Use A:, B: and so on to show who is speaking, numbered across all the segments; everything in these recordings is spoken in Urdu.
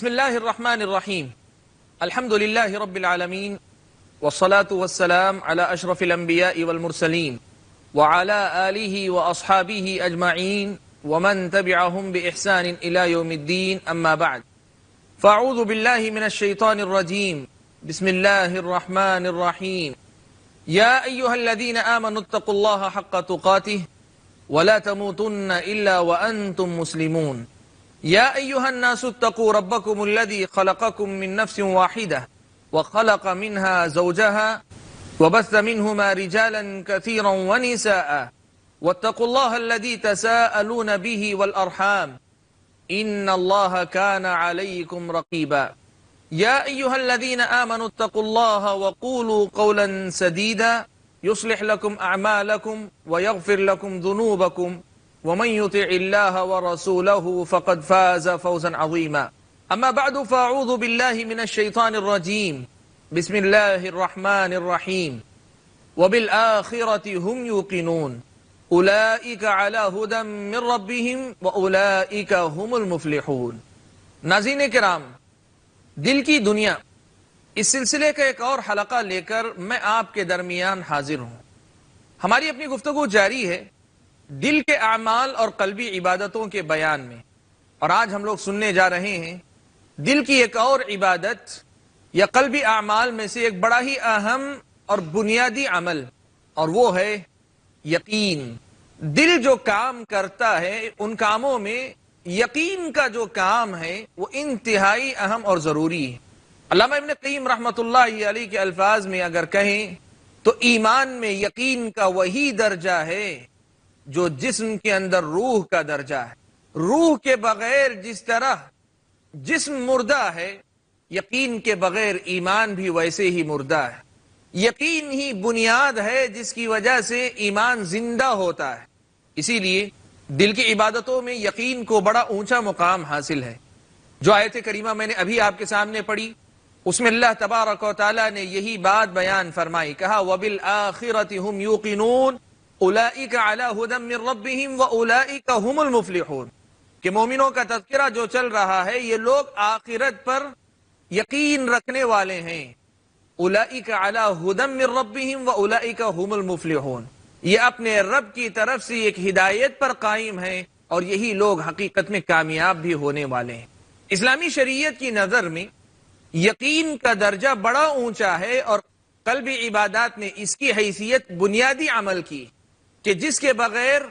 A: بسم اللہ الرحمن الرحیم الحمد للہ رب العالمین والصلاة والسلام على اشرف الانبیاء والمرسلین وعلى آلہ واصحابہ اجمعین ومن تبعهم بإحسان الى یوم الدین اما بعد فاعوذ باللہ من الشیطان الرجیم بسم اللہ الرحمن الرحیم یا ایہا الذین آمنوا اتقوا اللہ حق تقاتہ ولا تموتن الا وانتم مسلمون یا ایہا الناس اتقوا ربکم الذی خلقکم من نفس واحدہ وخلق منها زوجها وبث منهما رجالا كثيرا ونساء واتقوا الله الذي تساءلون به والأرحام إن الله كان عليكم رقيبا يا أيها الذين آمنوا اتقوا الله وقولوا قولا سديدا يصلح لكم أعمالكم ويغفر لكم ذنوبكم ومن يطع الله ورسوله فقد فاز فوزا عظيما أما بعد فأعوذ بالله من الشيطان الرجيم بسم الله الرحمن الرحيم وبالآخرة هم يوقنون أولئك على هدى من ربهم وأولئك هم المفلحون۔ ناظرین کرام، دل کی دنیا اس سلسلے کا ایک اور حلقہ لے کر میں آپ کے درمیان حاضر ہوں۔ ہماری اپنی گفتگو جاری ہے دل کے اعمال اور قلبی عبادتوں کے بیان میں، اور آج ہم لوگ سننے جا رہے ہیں دل کی ایک اور عبادت یا قلبی اعمال میں سے ایک بڑا ہی اہم اور بنیادی عمل، اور وہ ہے یقین۔ دل جو کام کرتا ہے ان کاموں میں یقین کا جو کام ہے وہ انتہائی اہم اور ضروری ہے۔ علامہ ابن قیم رحمۃ اللہ علیہ کے الفاظ میں اگر کہیں تو ایمان میں یقین کا وہی درجہ ہے جو جسم کے اندر روح کا درجہ ہے۔ روح کے بغیر جس طرح جسم مردہ ہے، یقین کے بغیر ایمان بھی ویسے ہی مردہ ہے۔ یقین ہی بنیاد ہے جس کی وجہ سے ایمان زندہ ہوتا ہے۔ اسی لیے دل کی عبادتوں میں یقین کو بڑا اونچا مقام حاصل ہے۔ جو آیت کریمہ میں نے ابھی آپ کے سامنے پڑھی اس میں اللہ تبارک و تعالی نے یہی بات بیان فرمائی، کہا وَبِالْآخِرَةِ هُمْ يُوقِنُونَ اولئک علی ھدی من ربہم واولئک ھم المفلحون، کہ مومنوں کا تذکرہ جو چل رہا ہے یہ لوگ آخرت پر یقین رکھنے والے ہیں۔ اولئک علی ھدی من ربہم واولئک ھم المفلحون، یہ اپنے رب کی طرف سے ایک ہدایت پر قائم ہیں اور یہی لوگ حقیقت میں کامیاب بھی ہونے والے ہیں۔ اسلامی شریعت کی نظر میں یقین کا درجہ بڑا اونچا ہے، اور قلبی عبادات نے اس کی حیثیت بنیادی عمل کی کہ جس کے بغیر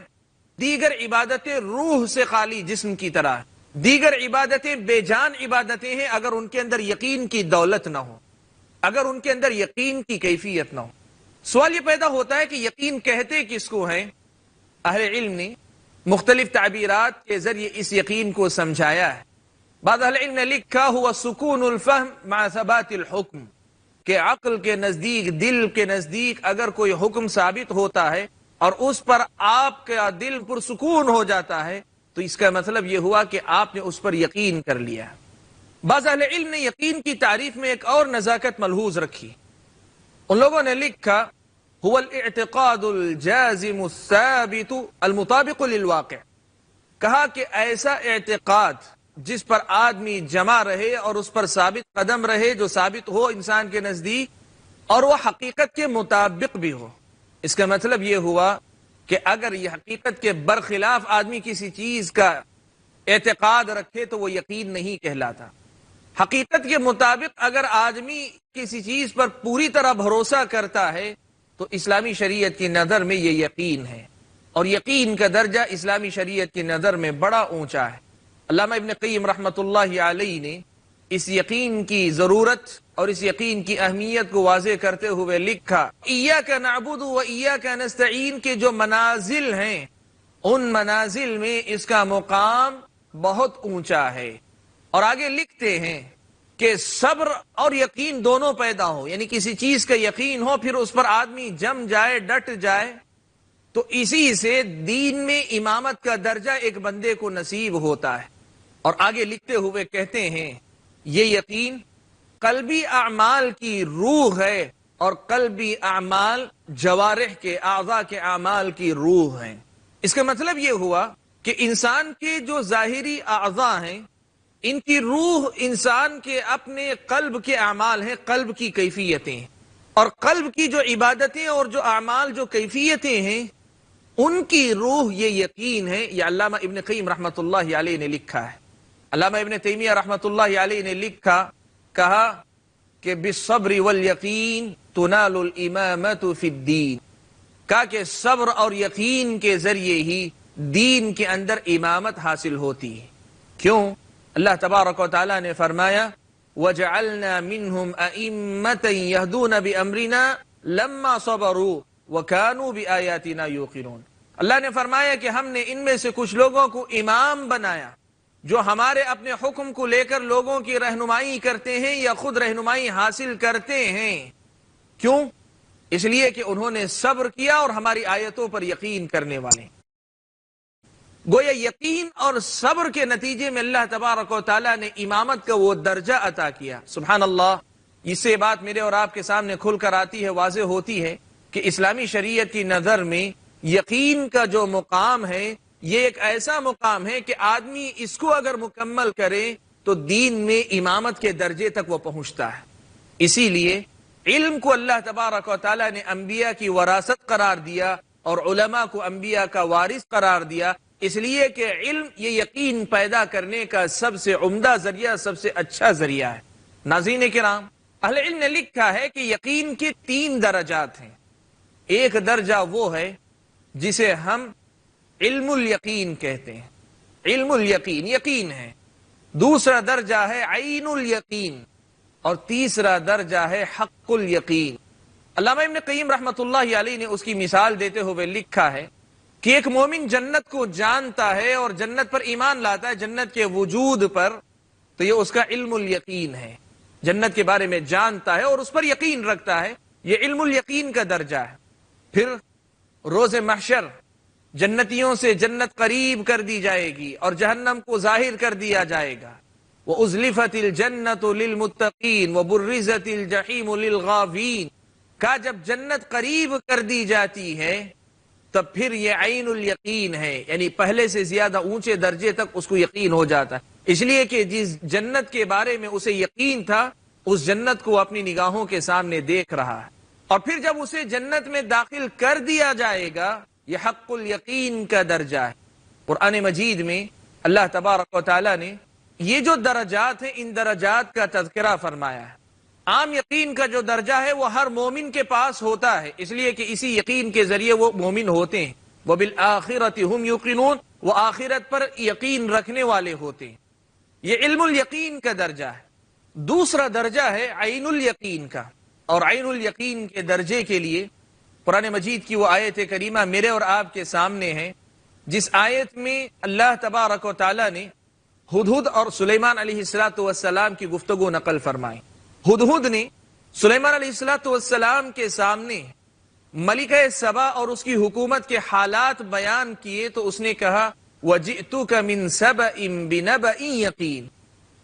A: دیگر عبادتیں روح سے خالی جسم کی طرح، دیگر عبادتیں بے جان عبادتیں ہیں اگر ان کے اندر یقین کی دولت نہ ہو، اگر ان کے اندر یقین کی کیفیت نہ ہو۔ سوال یہ پیدا ہوتا ہے کہ یقین کہتے کس کو ہیں؟ اہل علم نے مختلف تعبیرات کے ذریعے اس یقین کو سمجھایا ہے۔ بعض اہل علم نے لکھا ہوا سکون الفہم مع ثبات الحکم، کہ عقل کے نزدیک، دل کے نزدیک اگر کوئی حکم ثابت ہوتا ہے اور اس پر آپ کا دل پرسکون ہو جاتا ہے تو اس کا مطلب یہ ہوا کہ آپ نے اس پر یقین کر لیا۔ بعض اہل علم نے یقین کی تعریف میں ایک اور نزاکت ملحوظ رکھی۔ ان لوگوں نے لکھا هو الاعتقاد الجازم الثابت المطابق للواقع، کہا کہ ایسا اعتقاد جس پر آدمی جمع رہے اور اس پر ثابت قدم رہے، جو ثابت ہو انسان کے نزدیک اور وہ حقیقت کے مطابق بھی ہو۔ اس کا مطلب یہ ہوا کہ اگر یہ حقیقت کے برخلاف آدمی کسی چیز کا اعتقاد رکھے تو وہ یقین نہیں کہلاتا۔ حقیقت کے مطابق اگر آدمی کسی چیز پر پوری طرح بھروسہ کرتا ہے تو اسلامی شریعت کی نظر میں یہ یقین ہے، اور یقین کا درجہ اسلامی شریعت کی نظر میں بڑا اونچا ہے۔ علامہ ابن قیم رحمۃ اللہ علیہ نے اس یقین کی ضرورت اور اس یقین کی اہمیت کو واضح کرتے ہوئے لکھا ایاک نعبد و ایاک نستعین کے جو منازل ہیں ان منازل میں اس کا مقام بہت اونچا ہے۔ اور آگے لکھتے ہیں کہ صبر اور یقین دونوں پیدا ہو، یعنی کسی چیز کا یقین ہو پھر اس پر آدمی جم جائے، ڈٹ جائے، تو اسی سے دین میں امامت کا درجہ ایک بندے کو نصیب ہوتا ہے۔ اور آگے لکھتے ہوئے کہتے ہیں یہ یقین قلبی اعمال کی روح ہے، اور قلبی اعمال جوارح کے اعضاء کے اعمال کی روح ہیں۔ اس کا مطلب یہ ہوا کہ انسان کے جو ظاہری اعضاء ہیں ان کی روح انسان کے اپنے قلب کے اعمال ہیں، قلب کی کیفیتیں، اور قلب کی جو عبادتیں اور جو اعمال جو کیفیتیں ہیں ان کی روح یہ یقین ہے۔ یہ علامہ ابن قیم رحمۃ اللہ علیہ نے لکھا ہے۔ علامہ ابن تیمیہ رحمۃ اللہ علیہ نے کہا کہ بالصبر والیقین تنال الامامۃ فی الدین، کہا کہ صبر اور یقین کے ذریعے ہی دین کے اندر امامت حاصل ہوتی ہے۔ کیوں؟ اللہ تبارک و تعالی نے فرمایا وَجَعَلْنَا مِنْهُمْ أَئِمَّةً يَهْدُونَ بِأَمْرِنَا لَمَّا صَبَرُوا وَكَانُوا بِآيَاتِنَا يُوقِنُونَ۔ اللہ نے فرمایا کہ ہم نے ان میں سے کچھ لوگوں کو امام بنایا جو ہمارے اپنے حکم کو لے کر لوگوں کی رہنمائی کرتے ہیں یا خود رہنمائی حاصل کرتے ہیں۔ کیوں؟ اس لیے کہ انہوں نے صبر کیا اور ہماری آیتوں پر یقین کرنے والے۔ گویا یقین اور صبر کے نتیجے میں اللہ تبارک و تعالیٰ نے امامت کا وہ درجہ عطا کیا۔ سبحان اللہ، اس سے بات میرے اور آپ کے سامنے کھل کر آتی ہے، واضح ہوتی ہے کہ اسلامی شریعت کی نظر میں یقین کا جو مقام ہے یہ ایک ایسا مقام ہے کہ آدمی اس کو اگر مکمل کرے تو دین میں امامت کے درجے تک وہ پہنچتا ہے۔ اسی لیے علم کو اللہ تبارک و تعالیٰ نے انبیاء کی وراثت قرار دیا اور علماء کو انبیاء کا وارث قرار دیا، اس لیے کہ علم یہ یقین پیدا کرنے کا سب سے عمدہ ذریعہ، سب سے اچھا ذریعہ ہے۔ ناظرین کرام، اہل علم نے لکھا ہے کہ یقین کے 3 درجات ہیں۔ ایک درجہ وہ ہے جسے ہم علم الیقین کہتے ہیں، علم الیقین یقین ہے۔ دوسرا درجہ ہے عین الیقین، اور تیسرا درجہ ہے حق الیقین۔ علامہ ابن قیم رحمۃ اللہ علیہ نے اس کی مثال دیتے ہوئے لکھا ہے کہ ایک مومن جنت کو جانتا ہے اور جنت پر ایمان لاتا ہے، جنت کے وجود پر، تو یہ اس کا علم الیقین ہے۔ جنت کے بارے میں جانتا ہے اور اس پر یقین رکھتا ہے، یہ علم الیقین کا درجہ ہے۔ پھر روز محشر جنتیوں سے جنت قریب کر دی جائے گی اور جہنم کو ظاہر کر دیا جائے گا۔ وَأُزْلِفَتِ الْجَنَّةُ لِلْمُتَّقِينَ وَبُرِّزَتِ الْجَحِيمُ لِلْغَاوِينَ، کہا جب جنت قریب کر دی جاتی ہے تب پھر یہ عین الیقین ہے، یعنی پہلے سے زیادہ اونچے درجے تک اس کو یقین ہو جاتا ہے، اس لیے کہ جس جنت کے بارے میں اسے یقین تھا اس جنت کو اپنی نگاہوں کے سامنے دیکھ رہا ہے۔ اور پھر جب اسے جنت میں داخل کر دیا جائے گا یہ حق الیقین کا درجہ ہے۔ قرآن مجید میں اللہ تبارک و تعالی نے یہ جو درجات ہیں ان درجات کا تذکرہ فرمایا ہے۔ عام یقین کا جو درجہ ہے وہ ہر مومن کے پاس ہوتا ہے، اس لیے کہ اسی یقین کے ذریعے وہ مومن ہوتے ہیں۔ وَبِالْآخِرَةِ هُمْ يُوقِنُونَ، وہ آخرت پر یقین رکھنے والے ہوتے ہیں۔ یہ علم الیقین کا درجہ ہے۔ دوسرا درجہ ہے عین الیقین کا، اور عین الیقین کے درجے کے لیے قرآن مجید کی وہ آیت کریمہ میرے اور آپ کے سامنے ہے، جس آیت میں اللہ تبارک و تعالی نے ہدہد اور سلیمان علیہ السلام کی گفتگو نقل فرمائی۔ ہدہد نے سلیمان علیہ السلام کے سامنے ملکہ سبا اور اس کی حکومت کے حالات بیان کیے تو اس نے کہا وَجِئْتُكَ مِن سَبَإٍ بِنَبَإٍ یقین،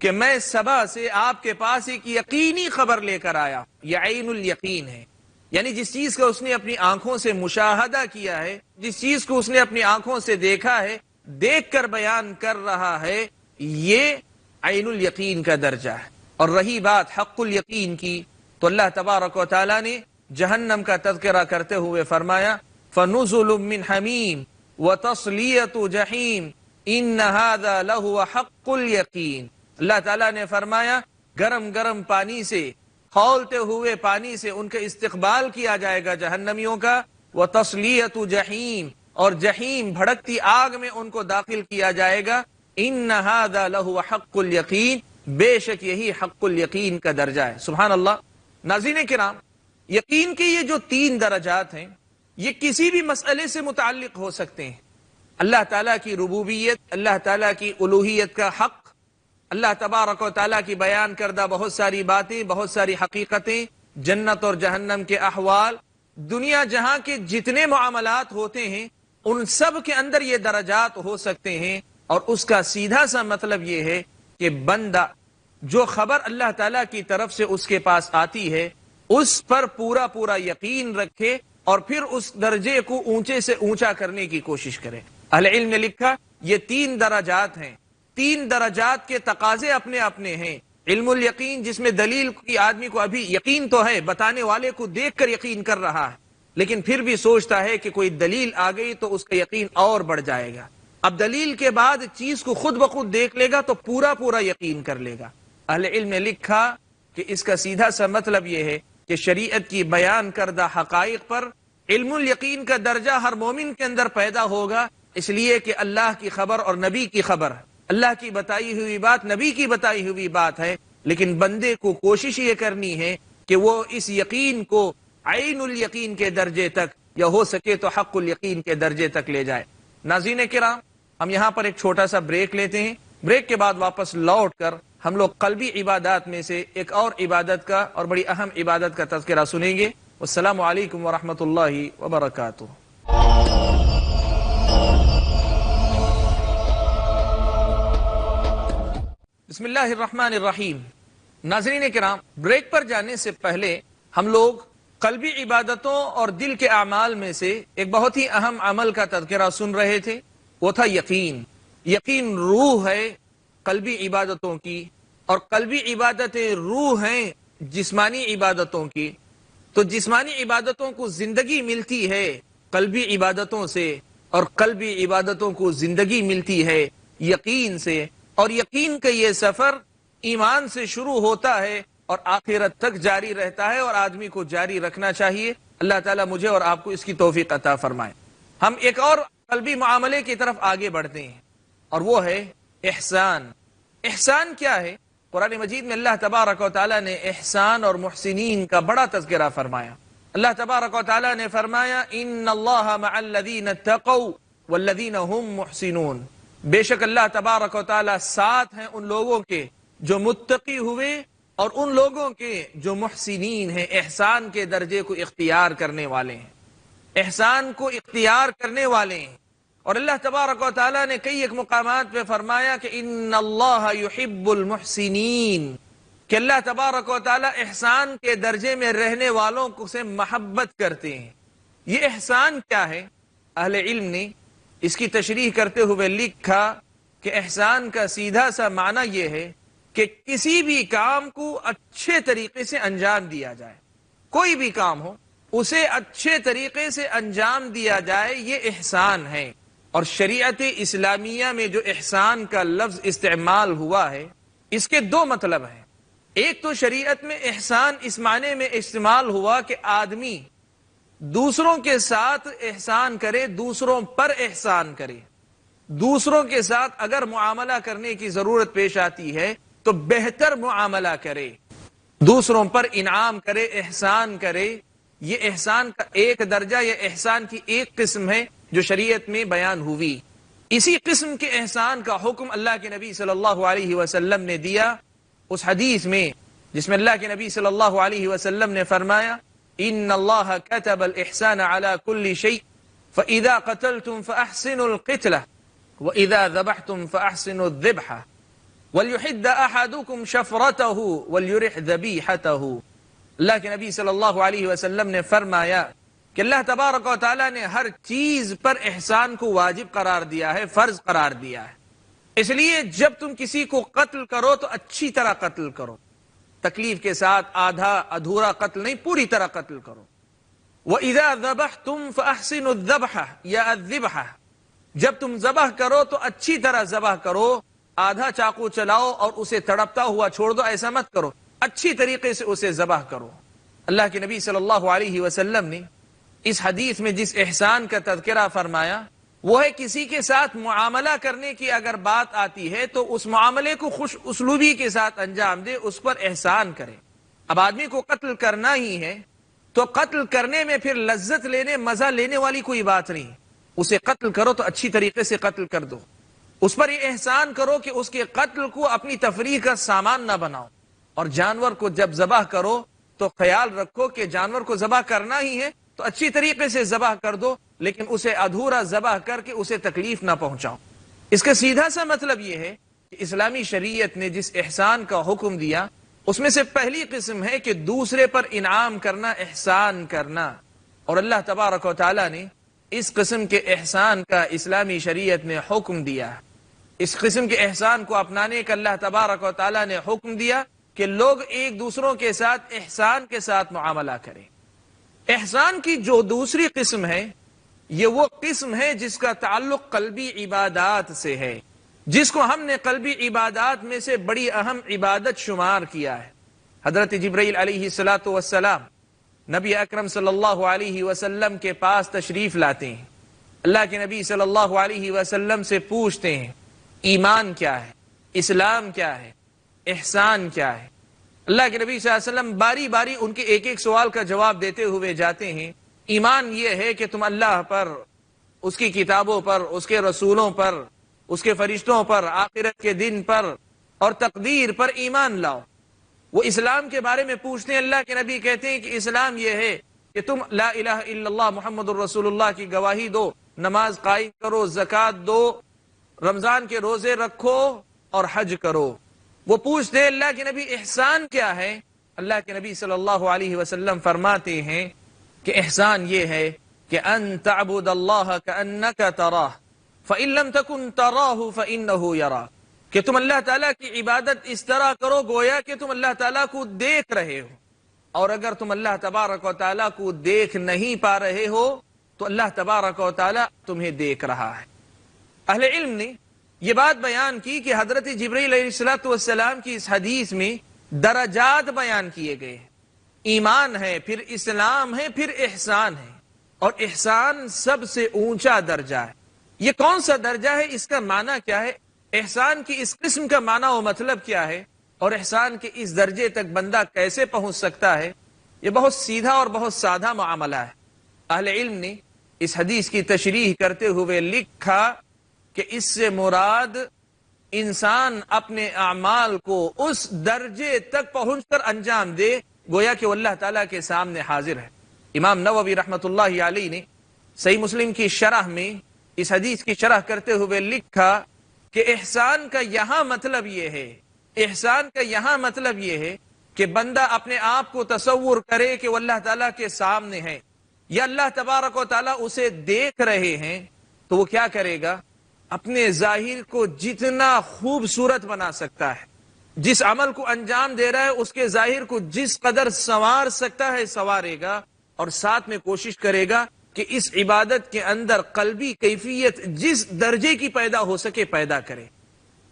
A: کہ میں سبا سے آپ کے پاس ایک یقینی خبر لے کر آیا۔ یہ عین الیقین ہے، یعنی جس چیز کا اس نے اپنی آنکھوں سے مشاہدہ کیا ہے، جس چیز کو اس نے اپنی آنکھوں سے دیکھا ہے، دیکھ کر بیان کر رہا ہے، یہ عین الیقین کا درجہ ہے۔ اور رہی بات حق الیقین کی تو اللہ تبارک و تعالی نے جہنم کا تذکرہ کرتے ہوئے فرمایا فَنُزُلٌ مِّنْ حَمِيمٍ وَتَصْلِيَةُ جَحِيمٍ إِنَّ هَذَا لَهُوَ حَقُّ الْيَقِينِ۔ اللہ تعالیٰ نے فرمایا گرم گرم پانی سے، کھولتے ہوئے پانی سے ان کا استقبال کیا جائے گا جہنمیوں کا، وَتَصْلِيَةُ جَحِيمٍ، اور جہیم بھڑکتی آگ میں ان کو داخل کیا جائے گا۔ إِنَّ هَذَا لَهُوَ حَقُّ الْيَقِينِ، بے شک یہی حق الیقین کا درجہ ہے۔ سبحان اللہ۔ ناظرین کرام، یقین کے یہ جو 3 درجات ہیں یہ کسی بھی مسئلے سے متعلق ہو سکتے ہیں۔ اللہ تعالیٰ کی ربوبیت، اللہ تعالیٰ کی الوہیت کا حق، اللہ تبارک و تعالیٰ کی بیان کردہ بہت ساری باتیں، بہت ساری حقیقتیں، جنت اور جہنم کے احوال، دنیا جہاں کے جتنے معاملات ہوتے ہیں ان سب کے اندر یہ درجات ہو سکتے ہیں۔ اور اس کا سیدھا سا مطلب یہ ہے کہ بندہ جو خبر اللہ تعالیٰ کی طرف سے اس کے پاس آتی ہے اس پر پورا پورا یقین رکھے اور پھر اس درجے کو اونچے سے اونچا کرنے کی کوشش کرے۔ اہل علم نے لکھا یہ 3 درجات ہیں۔ تین درجات کے تقاضے اپنے اپنے ہیں۔ علم الیقین، جس میں دلیل کی آدمی کو ابھی یقین تو ہے، بتانے والے کو دیکھ کر یقین کر رہا ہے، لیکن پھر بھی سوچتا ہے کہ کوئی دلیل آ گئی تو اس کا یقین اور بڑھ جائے گا۔ اب دلیل کے بعد چیز کو خود بخود دیکھ لے گا تو پورا پورا یقین کر لے گا۔ اہل علم نے لکھا کہ اس کا سیدھا سا مطلب یہ ہے کہ شریعت کی بیان کردہ حقائق پر علم الیقین کا درجہ ہر مومن کے اندر پیدا ہوگا، اس لیے کہ اللہ کی خبر اور نبی کی خبر، اللہ کی بتائی ہوئی بات نبی کی بتائی ہوئی بات ہے، لیکن بندے کو کوشش یہ کرنی ہے کہ وہ اس یقین کو عین الیقین کے درجے تک یا ہو سکے تو حق الیقین کے درجے تک لے جائے۔ ناظرین کرام، ہم یہاں پر ایک چھوٹا سا بریک لیتے ہیں، بریک کے بعد واپس لوٹ کر ہم لوگ قلبی عبادات میں سے ایک اور عبادت کا اور بڑی اہم عبادت کا تذکرہ سنیں گے۔ السلام علیکم ورحمۃ اللہ وبرکاتہ۔ بسم اللہ الرحمن الرحیم۔ ناظرین کرام، بریک پر جانے سے پہلے ہم لوگ قلبی عبادتوں اور دل کے اعمال میں سے ایک بہت ہی اہم عمل کا تذکرہ سن رہے تھے، وہ تھا یقین۔ یقین روح ہے قلبی عبادتوں کی، اور قلبی عبادتیں روح ہیں جسمانی عبادتوں کی۔ تو جسمانی عبادتوں کو زندگی ملتی ہے قلبی عبادتوں سے، اور قلبی عبادتوں کو زندگی ملتی ہے یقین سے، اور یقین کا یہ سفر ایمان سے شروع ہوتا ہے اور آخرت تک جاری رہتا ہے، اور آدمی کو جاری رکھنا چاہیے۔ اللہ تعالیٰ مجھے اور آپ کو اس کی توفیق عطا فرمائے۔ ہم ایک اور قلبی معاملے کی طرف آگے بڑھتے ہیں، اور وہ ہے احسان۔ احسان کیا ہے؟ قرآن مجید میں اللہ تبارک و تعالیٰ نے احسان اور محسنین کا بڑا تذکرہ فرمایا۔ اللہ تبارک و تعالیٰ نے فرمایا ان اللہ مع الذین اتقوا والذین هم محسنون، بے شک اللہ تبارک و تعالیٰ ساتھ ہیں ان لوگوں کے جو متقی ہوئے اور ان لوگوں کے جو محسنین ہیں، احسان کے درجے کو اختیار کرنے والے ہیں، احسان کو اختیار کرنے والے ہیں۔ اور اللہ تبارک و تعالیٰ نے کئی ایک مقامات پہ فرمایا کہ ان اللہ یحب المحسنین، کہ اللہ تبارک و تعالیٰ احسان کے درجے میں رہنے والوں کو سے محبت کرتے ہیں۔ یہ احسان کیا ہے؟ اہل علم نے اس کی تشریح کرتے ہوئے لکھا کہ احسان کا سیدھا سا معنی یہ ہے کہ کسی بھی کام کو اچھے طریقے سے انجام دیا جائے، کوئی بھی کام ہو اسے اچھے طریقے سے انجام دیا جائے، یہ احسان ہے۔ اور شریعت اسلامیہ میں جو احسان کا لفظ استعمال ہوا ہے، اس کے دو مطلب ہیں۔ ایک تو شریعت میں احسان اس معنی میں استعمال ہوا کہ آدمی دوسروں کے ساتھ احسان کرے، دوسروں پر احسان کرے، دوسروں کے ساتھ اگر معاملہ کرنے کی ضرورت پیش آتی ہے تو بہتر معاملہ کرے، دوسروں پر انعام کرے، احسان کرے۔ یہ احسان کا ایک درجہ، یہ احسان کی ایک قسم ہے جو شریعت میں بیان ہوئی۔ اسی قسم کے احسان کا حکم اللہ کے نبی صلی اللہ علیہ وسلم نے دیا اس حدیث میں، جس میں اللہ کے نبی صلی اللہ علیہ وسلم نے فرمایا ان اللہ كتب الاحسان على كل شيء فاذا قتلتم فاحسنوا القتلة واذا ذبحتم فاحسنوا الذبحة وليحد احدكم شفرته وليرح ذبيحته۔ اللہ کے نبی صلی اللہ علیہ وسلم نے فرمایا کہ اللہ تبارک و تعالیٰ نے ہر چیز پر احسان کو واجب قرار دیا ہے، فرض قرار دیا ہے۔ اس لیے جب تم کسی کو قتل کرو تو اچھی طرح قتل کرو، تکلیف کے ساتھ آدھا ادھورا قتل نہیں، پوری طرح قتل کرو۔ وَإِذَا ذَبَحْتُمْ فَأَحْسِنُوا الذَّبْحَ یا الذِّبْحَ، جب تم ذبح کرو تو اچھی طرح ذبح کرو، آدھا چاقو چلاؤ اور اسے تڑپتا ہوا چھوڑ دو، ایسا مت کرو، اچھی طریقے سے اسے ذبح کرو۔ اللہ کے نبی صلی اللہ علیہ وسلم نے اس حدیث میں جس احسان کا تذکرہ فرمایا وہ ہے کسی کے ساتھ معاملہ کرنے کی اگر بات آتی ہے تو اس معاملے کو خوش اسلوبی کے ساتھ انجام دے، اس پر احسان کرے۔ اب آدمی کو قتل کرنا ہی ہے تو قتل کرنے میں پھر لذت لینے، مزہ لینے والی کوئی بات نہیں، اسے قتل کرو تو اچھی طریقے سے قتل کر دو، اس پر یہ احسان کرو کہ اس کے قتل کو اپنی تفریح کا سامان نہ بناؤ۔ اور جانور کو جب ذبح کرو تو خیال رکھو کہ جانور کو ذبح کرنا ہی ہے تو اچھی طریقے سے ذبح کر دو، لیکن اسے ادھورا ذبح کر کے اسے تکلیف نہ پہنچاؤ۔ اس کا سیدھا سا مطلب یہ ہے کہ اسلامی شریعت نے جس احسان کا حکم دیا اس میں سے پہلی قسم ہے کہ دوسرے پر انعام کرنا، احسان کرنا۔ اور اللہ تبارک و تعالیٰ نے اس قسم کے احسان کا اسلامی شریعت میں حکم دیا۔ اس قسم کے احسان کو اپنانے کا اللہ تبارک و تعالیٰ نے حکم دیا کہ لوگ ایک دوسروں کے ساتھ احسان کے ساتھ معاملہ کریں۔ احسان کی جو دوسری قسم ہے یہ وہ قسم ہے جس کا تعلق قلبی عبادات سے ہے، جس کو ہم نے قلبی عبادات میں سے بڑی اہم عبادت شمار کیا ہے۔ حضرت جبرائیل علیہ السلام نبی اکرم صلی اللہ علیہ وسلم کے پاس تشریف لاتے ہیں، اللہ کے نبی صلی اللہ علیہ وسلم سے پوچھتے ہیں ایمان کیا ہے، اسلام کیا ہے، احسان کیا ہے۔ اللہ کے نبی صلی اللہ علیہ وسلم باری باری ان کے ایک ایک سوال کا جواب دیتے ہوئے جاتے ہیں۔ ایمان یہ ہے کہ تم اللہ پر، اس کی کتابوں پر، اس کے رسولوں پر، اس کے فرشتوں پر، آخرت کے دن پر اور تقدیر پر ایمان لاؤ۔ وہ اسلام کے بارے میں پوچھتے ہیں، اللہ کے نبی کہتے ہیں کہ اسلام یہ ہے کہ تم لا الہ الا اللہ محمد الرسول اللہ کی گواہی دو، نماز قائم کرو، زکوٰۃ دو، رمضان کے روزے رکھو اور حج کرو۔ وہ پوچھتے ہیں اللہ کے نبی احسان کیا ہے؟ اللہ کے نبی صلی اللہ علیہ وسلم فرماتے ہیں کہ احسان یہ ہے کہ ان تعبد اللہ کأنک تراہ فإن لم تکن تراہ فإنہ یراک، کہ تم اللہ تعالیٰ کی عبادت اس طرح کرو گویا کہ تم اللہ تعالیٰ کو دیکھ رہے ہو، اور اگر تم اللہ تبارک و تعالیٰ کو دیکھ نہیں پا رہے ہو تو اللہ تبارک و تعالیٰ تمہیں دیکھ رہا ہے۔ اہل علم نے یہ بات بیان کی کہ حضرت جبرائیل علیہ السلام کی اس حدیث میں درجات بیان کیے گئے ہیں۔ ایمان ہے، پھر اسلام ہے، پھر احسان ہے، اور احسان سب سے اونچا درجہ ہے۔ یہ کون سا درجہ ہے، اس کا معنی کیا ہے، احسان کی اس قسم کا معنی و مطلب کیا ہے، اور احسان کے اس درجے تک بندہ کیسے پہنچ سکتا ہے؟ یہ بہت سیدھا اور بہت سادہ معاملہ ہے۔ اہل علم نے اس حدیث کی تشریح کرتے ہوئے لکھا کہ اس سے مراد انسان اپنے اعمال کو اس درجے تک پہنچ کر انجام دے گویا کہ وہ اللہ تعالیٰ کے سامنے حاضر ہے۔ امام نووی رحمۃ اللہ علیہ نے صحیح مسلم کی شرح میں اس حدیث کی شرح کرتے ہوئے لکھا کہ احسان کا یہاں مطلب یہ ہے، احسان کا یہاں مطلب یہ ہے کہ بندہ اپنے آپ کو تصور کرے کہ وہ اللہ تعالیٰ کے سامنے ہے، یا اللہ تبارک و تعالیٰ اسے دیکھ رہے ہیں، تو وہ کیا کرے گا؟ اپنے ظاہر کو جتنا خوبصورت بنا سکتا ہے، جس عمل کو انجام دے رہا ہے اس کے ظاہر کو جس قدر سنوار سکتا ہے سنوارے گا، اور ساتھ میں کوشش کرے گا کہ اس عبادت کے اندر قلبی کیفیت جس درجے کی پیدا ہو سکے پیدا کرے۔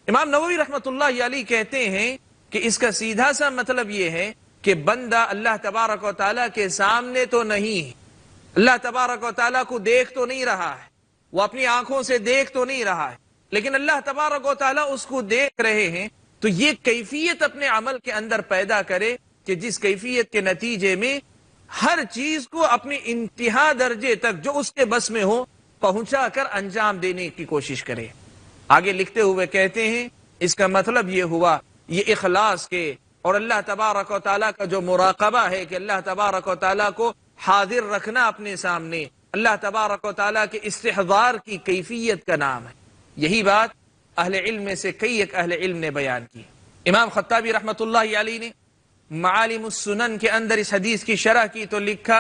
A: امام نووی رحمۃ اللہ علیہ کہتے ہیں کہ اس کا سیدھا سا مطلب یہ ہے کہ بندہ اللہ تبارک و تعالیٰ کے سامنے تو نہیں ہے، اللہ تبارک و تعالیٰ کو دیکھ تو نہیں رہا ہے، وہ اپنی آنکھوں سے دیکھ تو نہیں رہا ہے، لیکن اللہ تبارک و تعالیٰ اس کو دیکھ رہے ہیں، تو یہ کیفیت اپنے عمل کے اندر پیدا کرے کہ جس کیفیت کے نتیجے میں ہر چیز کو اپنی انتہا درجے تک جو اس کے بس میں ہو پہنچا کر انجام دینے کی کوشش کرے۔ آگے لکھتے ہوئے کہتے ہیں اس کا مطلب یہ ہوا، یہ اخلاص کے اور اللہ تبارک و تعالیٰ کا جو مراقبہ ہے کہ اللہ تبارک و تعالیٰ کو حاضر رکھنا اپنے سامنے، اللہ تبارک و تعالیٰ کے استحضار کی کیفیت کا نام ہے۔ یہی بات اہل علم میں سے کئی ایک اہل علم نے بیان کی۔ امام خطابی رحمۃ اللہ علیہ نے معالم السنن کے اندر اس حدیث کی شرح کی تو لکھا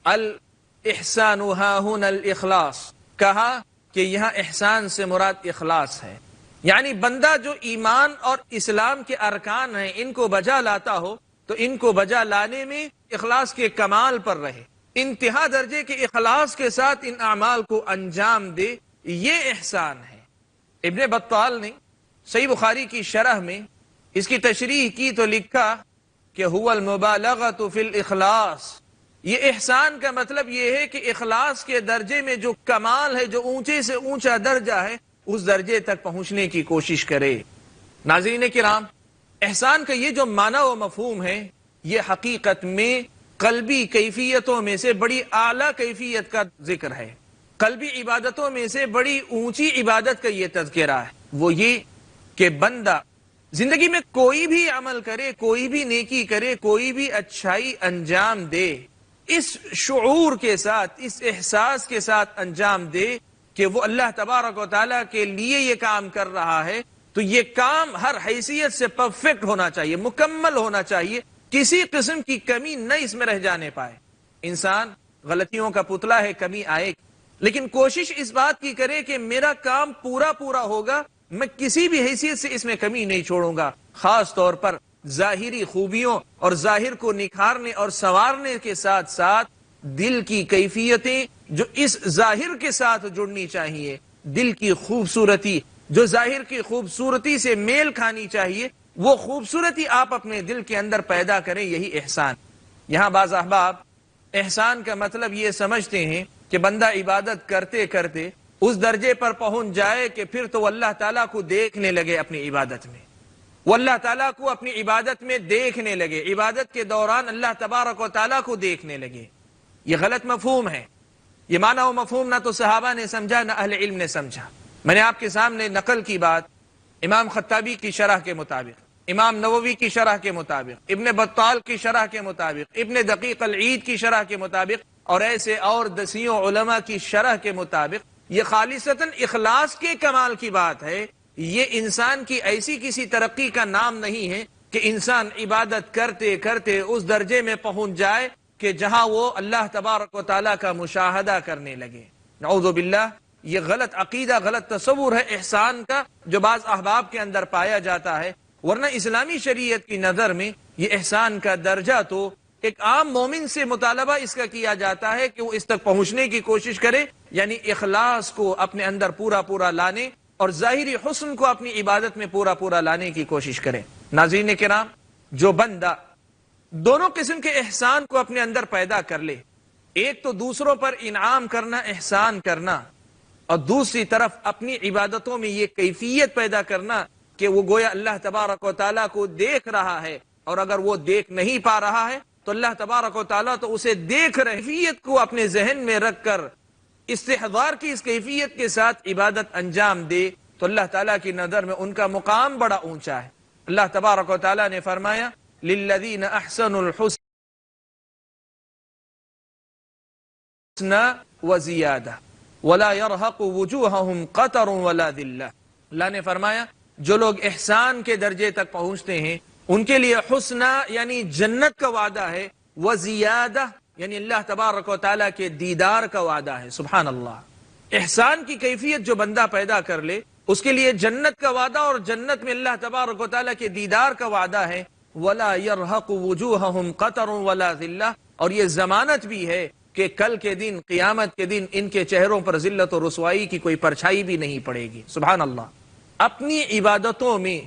A: الاحسان ها هنا الاخلاص، کہا کہ یہاں احسان سے مراد اخلاص ہے، یعنی بندہ جو ایمان اور اسلام کے ارکان ہیں ان کو بجا لاتا ہو تو ان کو بجا لانے میں اخلاص کے کمال پر رہے، انتہا درجے کے اخلاص کے ساتھ ان اعمال کو انجام دے، یہ احسان ہے۔ ابن بطال نے صحیح بخاری کی شرح میں اس کی تشریح کی تو لکھا کہ هو المبالغۃ فی الاخلاص، یہ احسان کا مطلب یہ ہے کہ اخلاص کے درجے میں جو کمال ہے، جو اونچے سے اونچا درجہ ہے، اس درجے تک پہنچنے کی کوشش کرے۔ ناظرین کرام، احسان کا یہ جو معنی و مفہوم ہے یہ حقیقت میں قلبی کیفیتوں میں سے بڑی اعلیٰ کیفیت کا ذکر ہے، قلبی عبادتوں میں سے بڑی اونچی عبادت کا یہ تذکرہ ہے، وہ یہ کہ بندہ زندگی میں کوئی بھی عمل کرے، کوئی بھی نیکی کرے، کوئی بھی اچھائی انجام دے، اس شعور کے ساتھ، اس احساس کے ساتھ انجام دے کہ وہ اللہ تبارک و تعالیٰ کے لیے یہ کام کر رہا ہے، تو یہ کام ہر حیثیت سے پرفیکٹ ہونا چاہیے، مکمل ہونا چاہیے، کسی قسم کی کمی نہ اس میں رہ جانے پائے۔ انسان غلطیوں کا پتلا ہے، کمی آئے گی، لیکن کوشش اس بات کی کرے کہ میرا کام پورا ہوگا میں کسی بھی حیثیت سے اس میں کمی نہیں چھوڑوں گا، خاص طور پر ظاہری خوبیوں اور ظاہر کو نکھارنے اور سنوارنے کے ساتھ ساتھ دل کی کیفیتیں جو اس ظاہر کے ساتھ جڑنی چاہیے، دل کی خوبصورتی جو ظاہر کی خوبصورتی سے میل کھانی چاہیے، وہ خوبصورتی آپ اپنے دل کے اندر پیدا کریں، یہی احسان۔ یہاں بعض احباب احسان کا مطلب یہ سمجھتے ہیں کہ بندہ عبادت کرتے کرتے اس درجے پر پہنچ جائے کہ پھر تو اللہ تعالیٰ کو دیکھنے لگے اپنی عبادت میں، وہ اللہ تعالیٰ کو اپنی عبادت میں دیکھنے لگے، عبادت کے دوران اللہ تبارک و تعالیٰ کو دیکھنے لگے۔ یہ غلط مفہوم ہے، یہ معنی و مفہوم نہ تو صحابہ نے سمجھا نہ اہل علم نے سمجھا۔ میں نے آپ کے سامنے نقل کی بات امام خطابی کی شرح کے مطابق، امام نووی کی شرح کے مطابق، ابن بطال کی شرح کے مطابق، ابن دقیق العید کی شرح کے مطابق اور ایسے اور دسیوں علماء کی شرح کے مطابق، یہ خالصتاً اخلاص کے کمال کی بات ہے۔ یہ انسان کی ایسی کسی ترقی کا نام نہیں ہے کہ انسان عبادت کرتے کرتے اس درجے میں پہنچ جائے کہ جہاں وہ اللہ تبارک و تعالیٰ کا مشاہدہ کرنے لگے۔ نعوذ باللہ، یہ غلط عقیدہ، غلط تصور ہے احسان کا جو بعض احباب کے اندر پایا جاتا ہے، ورنہ اسلامی شریعت کی نظر میں یہ احسان کا درجہ تو ایک عام مومن سے مطالبہ اس کا کیا جاتا ہے کہ وہ اس تک پہنچنے کی کوشش کرے، یعنی اخلاص کو اپنے اندر پورا پورا لانے اور ظاہری حسن کو اپنی عبادت میں پورا پورا لانے کی کوشش کرے۔ ناظرین کرام، جو بندہ دونوں قسم کے احسان کو اپنے اندر پیدا کر لے، ایک تو دوسروں پر انعام کرنا، احسان کرنا، اور دوسری طرف اپنی عبادتوں میں یہ کیفیت پیدا کرنا کہ وہ گویا اللہ تبارک و تعالیٰ کو دیکھ رہا ہے، اور اگر وہ دیکھ نہیں پا رہا ہے تو اللہ تبارک و تعالیٰ تو اسے دیکھ رہے، کیفیت کو اپنے ذہن میں رکھ کر استحضار کی اس کیفیت کے ساتھ عبادت انجام دے تو اللہ تعالیٰ کی نظر میں ان کا مقام بڑا اونچا ہے۔ اللہ تبارک و تعالیٰ نے فرمایا للذین احسنوا الحسنى وزیادہ ولا يرهق وجوههم قتر ولا ذلہ۔ اللہ نے فرمایا جو لوگ احسان کے درجے تک پہنچتے ہیں ان کے لیے حسنہ یعنی جنت کا وعدہ ہے، وزیادہ یعنی اللہ تبارک و تعالیٰ کے دیدار کا وعدہ ہے۔ سبحان اللہ، احسان کی کیفیت جو بندہ پیدا کر لے اس کے لیے جنت کا وعدہ، اور جنت میں اللہ تبارک و تعالیٰ کے دیدار کا وعدہ ہے۔ وَلَا يَرْهَقُ وُجُوهَهُمْ قَتَرٌ وَلَا ذِلَّةٌ، اور یہ ضمانت بھی ہے کہ کل کے دن، قیامت کے دن ان کے چہروں پر ذلت و رسوائی کی کوئی پرچھائی بھی نہیں پڑے گی۔ سبحان اللہ۔ اپنی عبادتوں میں،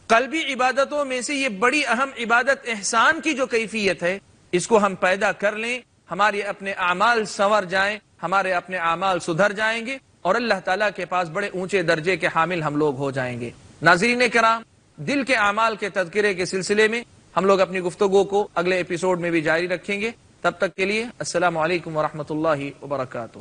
A: قلبی عبادتوں میں سے یہ بڑی اہم عبادت احسان کی جو کیفیت ہے، اس کو ہم پیدا کر لیں، ہمارے اپنے اعمال سنور جائیں، ہمارے اپنے اعمال سدھر جائیں گے، اور اللہ تعالیٰ کے پاس بڑے اونچے درجے کے حامل ہم لوگ ہو جائیں گے۔ ناظرین کرام، دل کے اعمال کے تذکرے کے سلسلے میں ہم لوگ اپنی گفتگو کو اگلے ایپیسوڈ میں بھی جاری رکھیں گے۔ تب تک کے لیے السلام علیکم ورحمۃ اللہ وبرکاتہ۔